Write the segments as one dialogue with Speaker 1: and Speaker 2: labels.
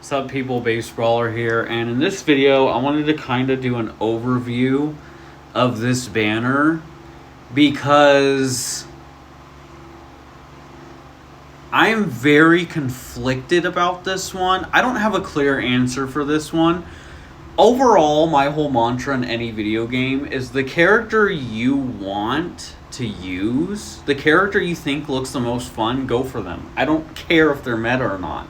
Speaker 1: What's up, people? Base Brawler here, and in this video I wanted to kind of do an overview of this banner because I am very conflicted about this one. I don't have a clear answer for this one. Overall, my whole mantra in any video game is the character you want to use, the character you think looks the most fun, go for them. I don't care if they're meta or not.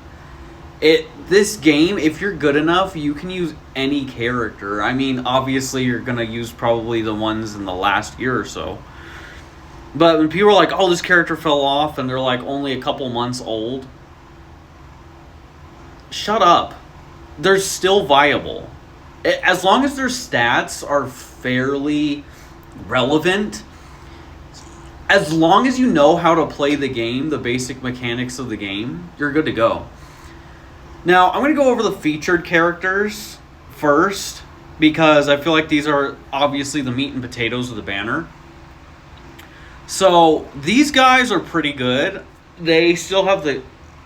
Speaker 1: This game, if you're good enough, you can use any character. I mean, obviously you're gonna use probably the ones in the last year or so. But when people are like, oh, this character fell off and they're like only a couple months old, shut up. They're still viable. As long as their stats are fairly relevant, as long as you know how to play the game, the basic mechanics of the game, you're good to go. Now, I'm going to go over the featured characters first, because I feel like these are obviously the meat and potatoes of the banner. So, these guys are pretty good. They still have the...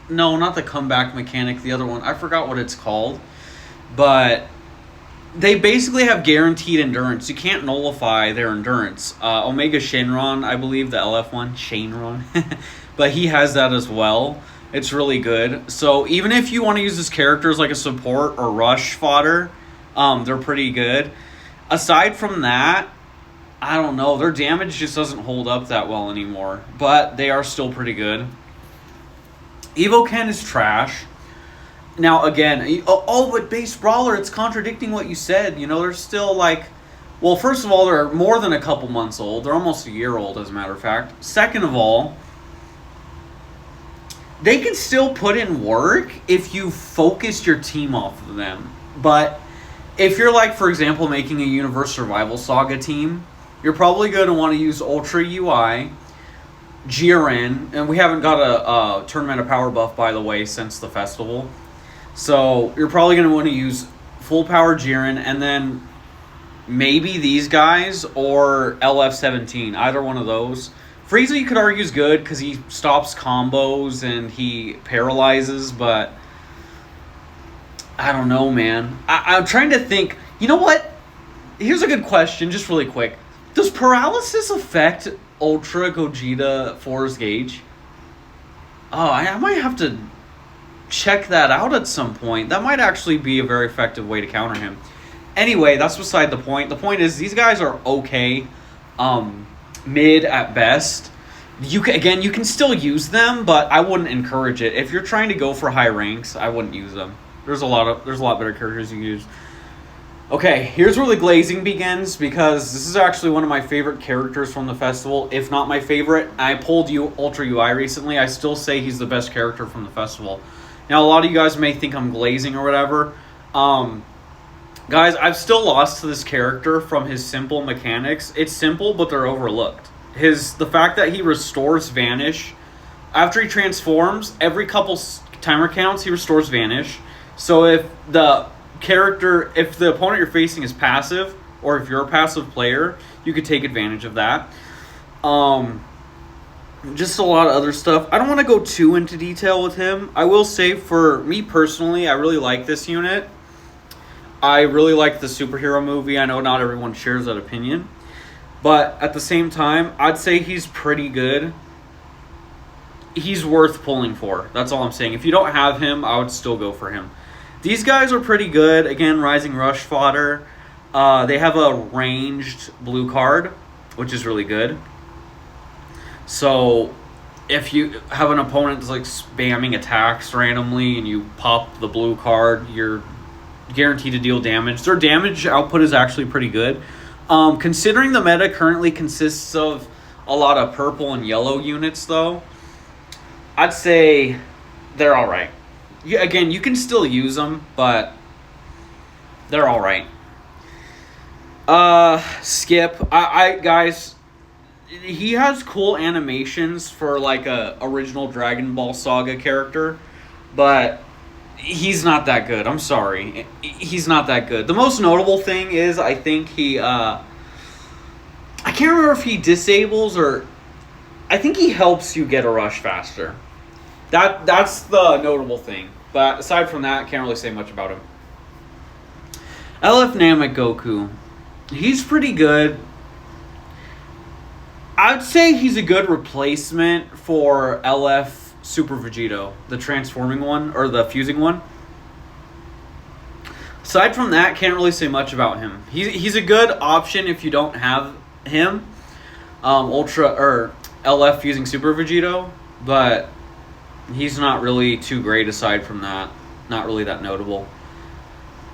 Speaker 1: No, not the comeback mechanic, the other one. I forgot what it's called. But they basically have guaranteed endurance. You can't nullify their endurance. Omega Shenron, I believe, the LF one. Shenron. But he has that as well. It's really good. So even if you want to use this character as like a support or rush fodder, they're pretty good. Aside from that, I don't know. Their damage just doesn't hold up that well anymore. But they are still pretty good. Evoken is trash. Now, again, but Base Brawler, it's contradicting what you said. You know, they're still like... Well, first of all, they're more than a couple months old. They're almost a year old, as a matter of fact. Second of all, they can still put in work if you focus your team off of them. But if you're like, for example, making a Universe Survival Saga team, you're probably going to want to use Ultra UI, GRN, and we haven't got a Tournament of Power buff, by the way, since the festival. So you're probably going to want to use full power Jiren, and then maybe these guys or LF17, either one of those. Frieza, you could argue, is good because he stops combos and he paralyzes, but I don't know, man. I'm trying to think. You know what? Here's a good question, just really quick. Does paralysis affect Ultra Gogeta Force Gauge? Oh, I might have to check that out at some point. That might actually be a very effective way to counter him. Anyway, that's beside the point. The point is, these guys are okay. Mid at best. You can still use them, but I wouldn't encourage it. If you're trying to go for high ranks, I wouldn't use them. There's a lot better characters you can use. Okay, here's where the glazing begins, because this is actually one of my favorite characters from the festival, if not my favorite. I pulled Ultra UI recently. I still say he's the best character from the festival. Now, a lot of you guys may think I'm glazing or whatever. Guys, I've still lost to this character from his simple mechanics. It's simple, but they're overlooked. The fact that he restores Vanish. After he transforms, every couple timer counts, he restores Vanish. So if the opponent you're facing is passive, or if you're a passive player, you could take advantage of that. Just a lot of other stuff. I don't want to go too into detail with him. I will say, for me personally, I really like this unit. I really like the superhero movie. I know not everyone shares that opinion. But at the same time, I'd say he's pretty good. He's worth pulling for. That's all I'm saying. If you don't have him, I would still go for him. These guys are pretty good. Again, Rising Rush fodder. They have a ranged blue card, which is really good. So if you have an opponent that's like spamming attacks randomly and you pop the blue card, you're guaranteed to deal damage. Their damage output is actually pretty good. Considering the meta currently consists of a lot of purple and yellow units, though, I'd say they're alright. Again, you can still use them, but they're alright. Skip. Guys, he has cool animations for like a original Dragon Ball Saga character, but he's not that good. I'm sorry. He's not that good. The most notable thing is, I think he... I can't remember if he disables or... I think he helps you get a rush faster. That's the notable thing. But aside from that, can't really say much about him. LF Namek Goku. He's pretty good. I'd say he's a good replacement for LF Super Vegito, the transforming one, or the fusing one. Aside from that, can't really say much about him. He's a good option if you don't have him. Ultra or LF fusing Super Vegito, but he's not really too great aside from that. Not really that notable.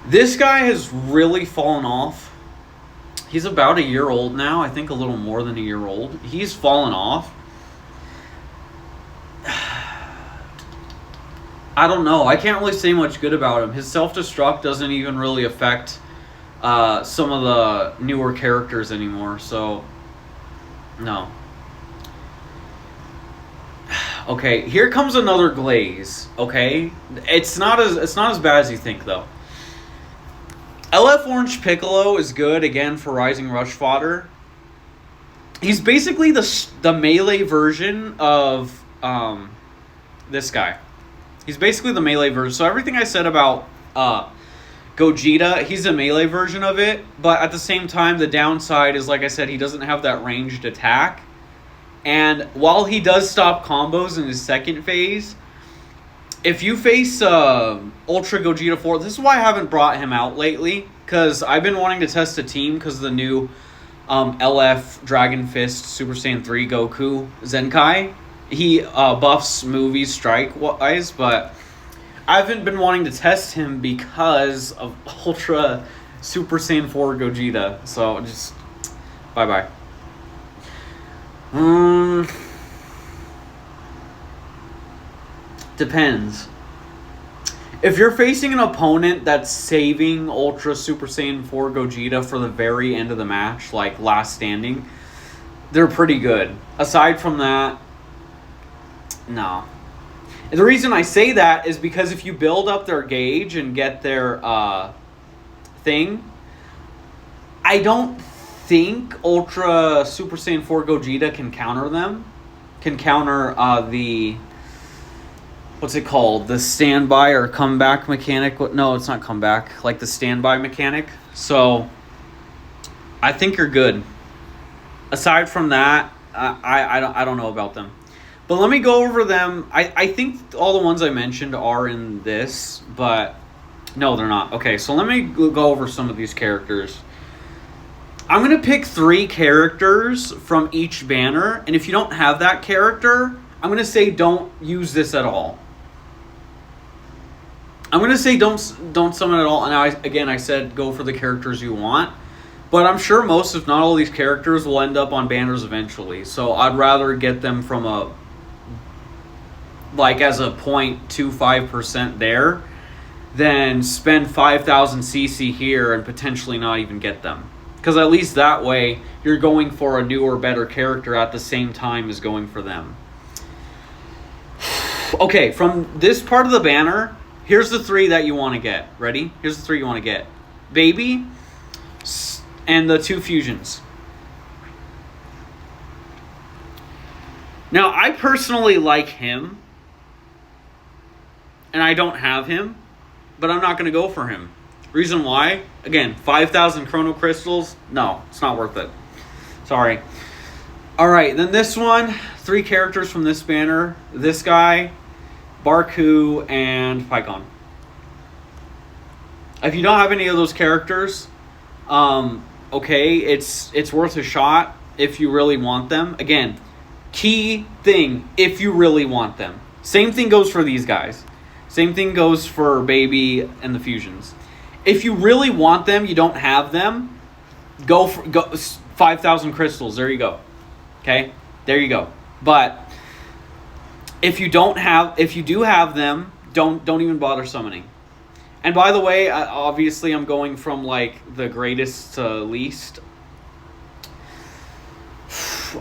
Speaker 1: This guy has really fallen off. He's about a year old now. I think a little more than a year old. He's fallen off. I don't know. I can't really say much good about him. His self-destruct doesn't even really affect some of the newer characters anymore. So, no. Okay, here comes another glaze. Okay, it's not as bad as you think though. LF Orange Piccolo is good again for Rising Rush fodder. He's basically the melee version of this guy. He's basically the melee version. So everything I said about Gogeta, he's a melee version of it. But at the same time, the downside is, like I said, he doesn't have that ranged attack. And while he does stop combos in his second phase, if you face Ultra Gogeta 4, this is why I haven't brought him out lately. Because I've been wanting to test a team because of the new LF Dragon Fist Super Saiyan 3 Goku Zenkai. He buffs movies strike-wise, but I haven't been wanting to test him because of Ultra Super Saiyan 4 Gogeta. So just bye-bye. Depends. If you're facing an opponent that's saving Ultra Super Saiyan 4 Gogeta for the very end of the match, like last standing, they're pretty good. Aside from that, no. And the reason I say that is because if you build up their gauge and get their thing, I don't think Ultra Super Saiyan 4 Gogeta can counter them. Can counter the... What's it called? The standby or comeback mechanic? No, it's not comeback. Like the standby mechanic. So, I think you're good. Aside from that, I don't know about them. But let me go over them. I think all the ones I mentioned are in this, but no, they're not. Okay, so let me go over some of these characters. I'm going to pick 3 characters from each banner, and if you don't have that character, I'm going to say don't use this at all. I'm going to say don't summon at all. And I said go for the characters you want. But I'm sure most, if not all, these characters will end up on banners eventually. So I'd rather get them from as a 0.25% there than spend 5,000 CC here and potentially not even get them. Because at least that way, you're going for a newer, better character at the same time as going for them. Okay, from this part of the banner... Here's the 3 that you want to get. Ready? Here's the 3 you want to get. Baby and the 2 fusions. Now, I personally like him. And I don't have him. But I'm not going to go for him. Reason why? Again, 5,000 Chrono Crystals. No, it's not worth it. Sorry. Alright, then this one. 3 characters from this banner. This guy... Barku, and Pycon. If you don't have any of those characters, okay, it's worth a shot if you really want them. Again, key thing, if you really want them. Same thing goes for these guys. Same thing goes for Baby and the Fusions. If you really want them, you don't have them, go 5,000 crystals. There you go. Okay? There you go. But... If you do have them, don't even bother summoning. And by the way, obviously I'm going from like the greatest to least.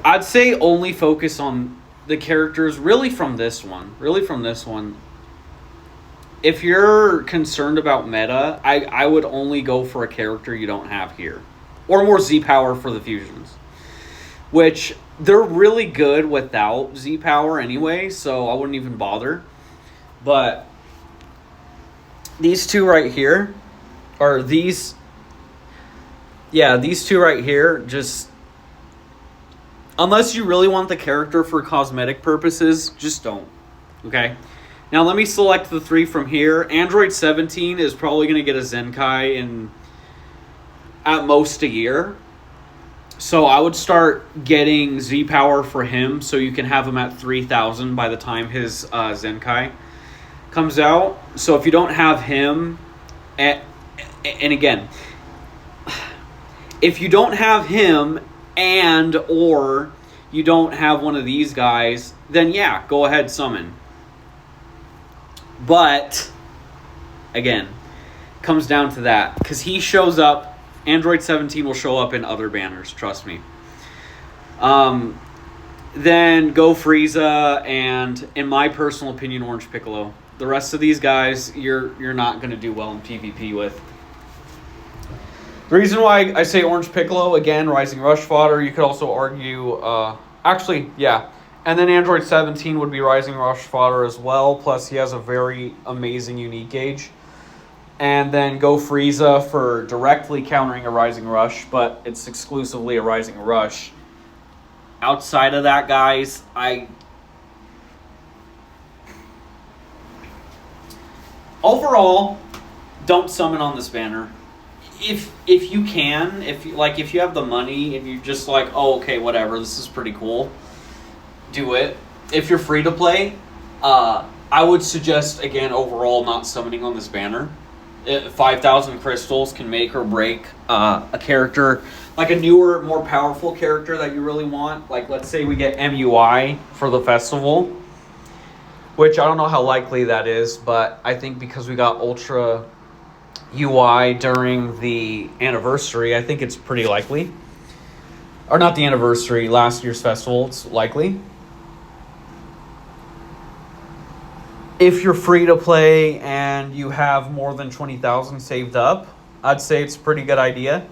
Speaker 1: I'd say only focus on the characters really from this one. If you're concerned about meta, I would only go for a character you don't have here. Or more Z-Power for the fusions. Which... They're really good without Z-Power anyway, so I wouldn't even bother. But these two right here, or these two right here, just, unless you really want the character for cosmetic purposes, just don't. Okay? Now let me select the 3 from here. Android 17 is probably going to get a Zenkai in at most a year. So I would start getting Z Power for him so you can have him at 3,000 by the time his Zenkai comes out. So if you don't have him, and again, if you don't have him and or you don't have one of these guys, then yeah, go ahead, summon. But again, comes down to that, because he shows up. Android 17 will show up in other banners, trust me. Then Go Frieza, and in my personal opinion, Orange Piccolo. The rest of these guys, you're not going to do well in PvP with. The reason why I say Orange Piccolo, again, Rising Rush fodder. You could also argue, actually, yeah. And then Android 17 would be Rising Rush fodder as well. Plus, he has a very amazing unique gauge. And then Go Frieza for directly countering a Rising Rush, but it's exclusively a Rising Rush. Outside of that, guys, overall, don't summon on this banner. If you can, if you have the money, if you just like, oh, okay, whatever, this is pretty cool, do it. If you're free to play, I would suggest, again, overall, not summoning on this banner. 5,000 crystals can make or break a character, like a newer, more powerful character that you really want. Like, let's say we get MUI for the festival, which I don't know how likely that is, but I think because we got Ultra UI during the anniversary, I think it's pretty likely. Or not the anniversary, last year's festival, it's likely. If you're free to play and you have more than 20,000 saved up, I'd say it's a pretty good idea.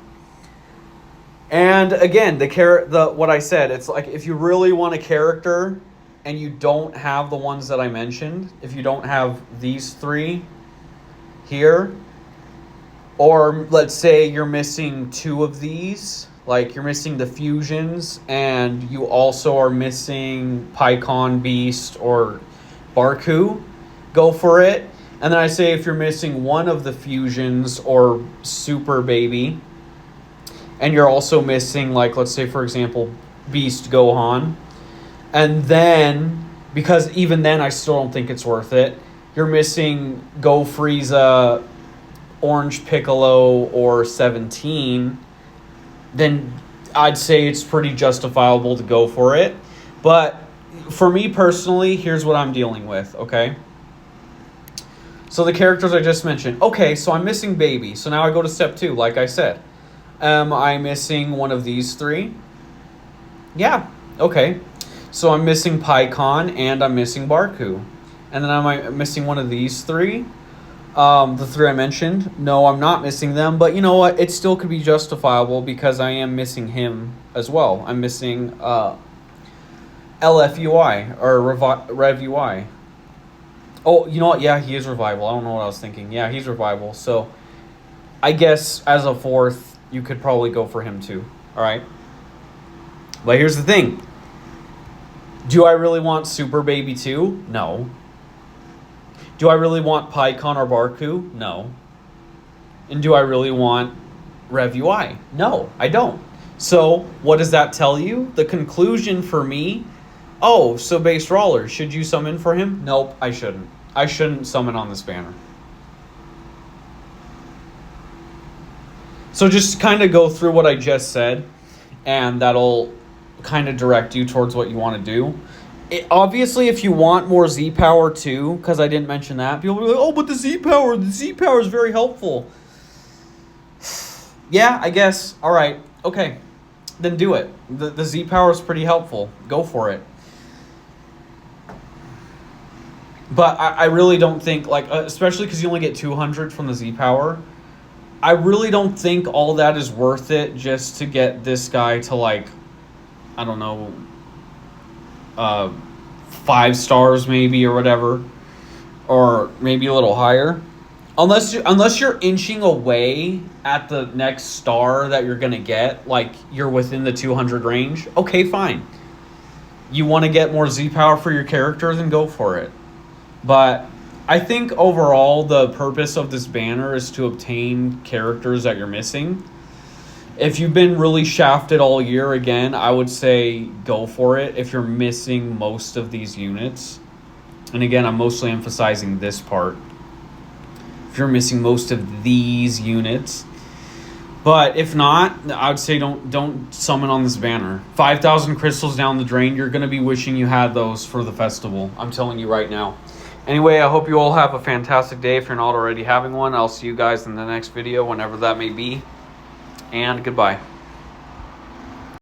Speaker 1: And again, what I said, it's like if you really want a character and you don't have the ones that I mentioned, if you don't have these 3 here, or let's say you're missing 2 of these, like you're missing the fusions and you also are missing Pycon, Beast, or Barku, go for it. And then I say if you're missing one of the fusions or Super Baby, and you're also missing, like, let's say, for example, Beast Gohan, and then, because even then I still don't think it's worth it, you're missing Go Frieza, Orange Piccolo, or 17, then I'd say it's pretty justifiable to go for it. But for me personally, here's what I'm dealing with, okay? So the characters I just mentioned. Okay, so I'm missing Baby. So now I go to step 2, like I said. Am I missing one of these 3? Yeah, okay. So I'm missing Pycon and I'm missing Barku. And then am I missing one of these 3? The 3 I mentioned. No, I'm not missing them. But you know what? It still could be justifiable because I am missing him as well. I'm missing LFUI or RevUI. Oh, you know what? Yeah, he is Revival. I don't know what I was thinking. Yeah, he's Revival. So I guess as a 4th, you could probably go for him too. All right. But here's the thing. Do I really want Super Baby 2? No. Do I really want Pycon or Barku? No. And do I really want RevUI? No, I don't. So what does that tell you? The conclusion for me, oh, so Base Roller, should you summon for him? Nope, I shouldn't. I shouldn't summon on this banner. So just kind of go through what I just said, and that'll kind of direct you towards what you want to do. Obviously, if you want more Z Power too, because I didn't mention that, people will be like, oh, but the Z Power is very helpful. Yeah, I guess. All right. Okay. Then do it. The Z Power is pretty helpful. Go for it. But I really don't think, like, especially because you only get 200 from the Z Power, I really don't think all that is worth it just to get this guy to, like, I don't know, 5 stars maybe or whatever, or maybe a little higher. Unless you're inching away at the next star that you're going to get, like you're within the 200 range, okay, fine. You want to get more Z power for your character, then go for it. But I think overall the purpose of this banner is to obtain characters that you're missing. If you've been really shafted all year, again, I would say go for it if you're missing most of these units. And again, I'm mostly emphasizing this part. If you're missing most of these units. But if not, I would say don't summon on this banner. 5,000 crystals down the drain, you're going to be wishing you had those for the festival. I'm telling you right now. Anyway, I hope you all have a fantastic day if you're not already having one. I'll see you guys in the next video, whenever that may be. And goodbye.